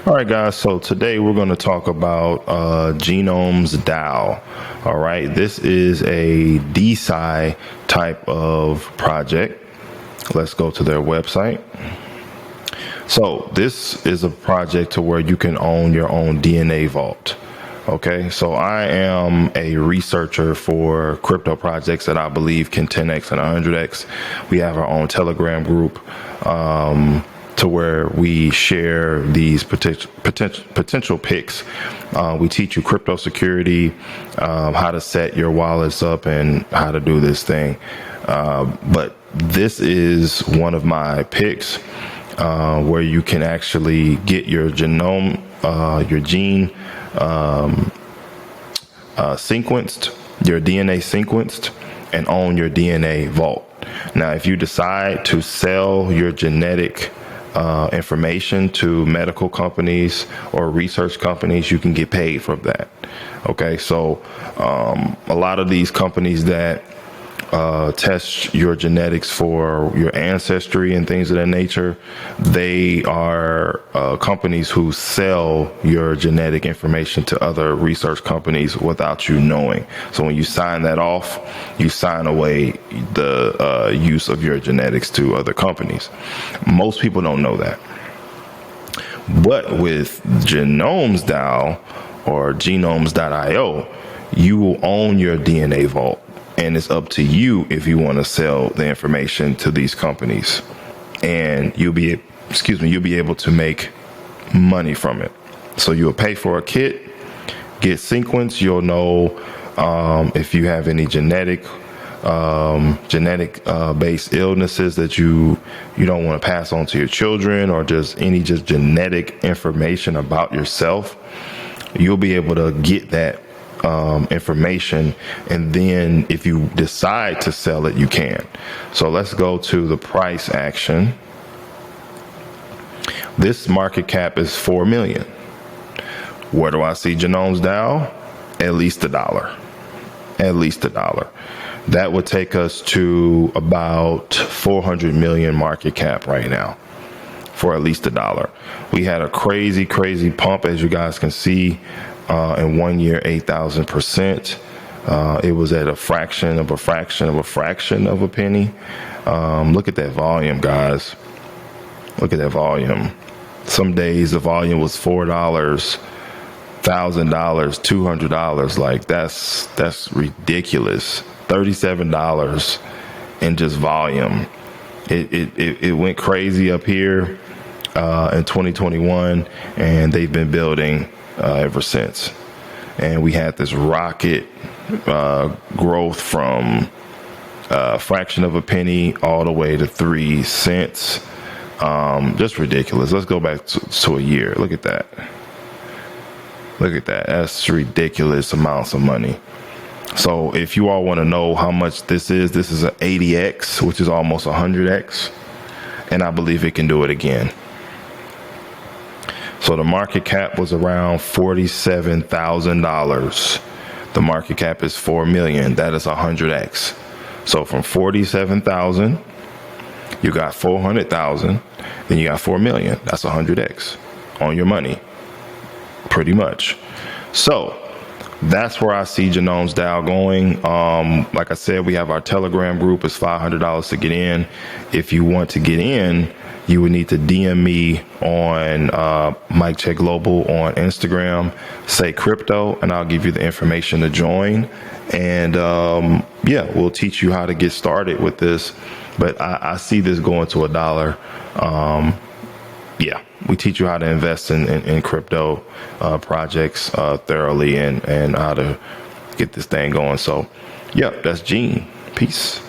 All right, guys. So today we're going to talk about GenomesDAO. All right. This is a DeSci type of project. Let's go to their website. So this is a project to where you can own your own DNA vault. Okay, so I am a researcher for crypto projects that I believe can 10x and 100x. We have our own Telegram group to where we share these potential picks. We teach you crypto security, how to set your wallets up, and how to do this thing. But this is one of my picks where you can actually get your genome, your gene sequenced, your DNA sequenced, and own your DNA vault. Now, if you decide to sell your genetic information to medical companies or research companies, you can get paid for that. Okay, so a lot of these companies that test your genetics for your ancestry and things of that nature, they are companies who sell your genetic information to other research companies without you knowing. So when you sign that off, you sign away the use of your genetics to other companies. Most people don't know that. But with GenomesDAO or Genomes.io, you will own your DNA vault. And it's up to you if you want to sell the information to these companies, and you'll be able to make money from it. So you'll pay for a kit, get sequenced. You'll know if you have any genetic based illnesses that you don't want to pass on to your children, or just genetic information about yourself. You'll be able to get that information, and then if you decide to sell it, you can. So let's go to the price action. This market cap is 4 million. Where do I see GenomesDAO? At least $1. At least $1. That would take us to about 400 million market cap right now for at least $1. We had a crazy pump, as you guys can see. In 1 year, 8,000%. It was at a fraction of a penny. Look at that volume, guys. Look at that volume. Some days the volume was $4, $1,000, $200. Like that's ridiculous. $37 in just volume. It went crazy up here in 2021, and they've been building ever since. And we had this rocket growth from a fraction of a penny all the way to 3 cents. Just ridiculous. Let's go back to a year. Look at that. Look at that. That's ridiculous amounts of money. So if you all want to know how much this is an 80x, which is almost 100x. And I believe it can do it again. So the market cap was around $47,000. The market cap is 4 million. That is 100x. So from 47,000, you got 400,000, then you got 4 million. That's 100x on your money, pretty much. So that's where I see GenomesDAO going. Like I said, we have our Telegram group. It's $500 to get in. If you want to get in, you would need to DM me on Mike Check Global on Instagram, say crypto, and I'll give you the information to join. And yeah, we'll teach you how to get started with this. But I see this going to $1. Yeah, we teach you how to invest in crypto projects thoroughly, and how to get this thing going. So, yeah, that's Gene. Peace.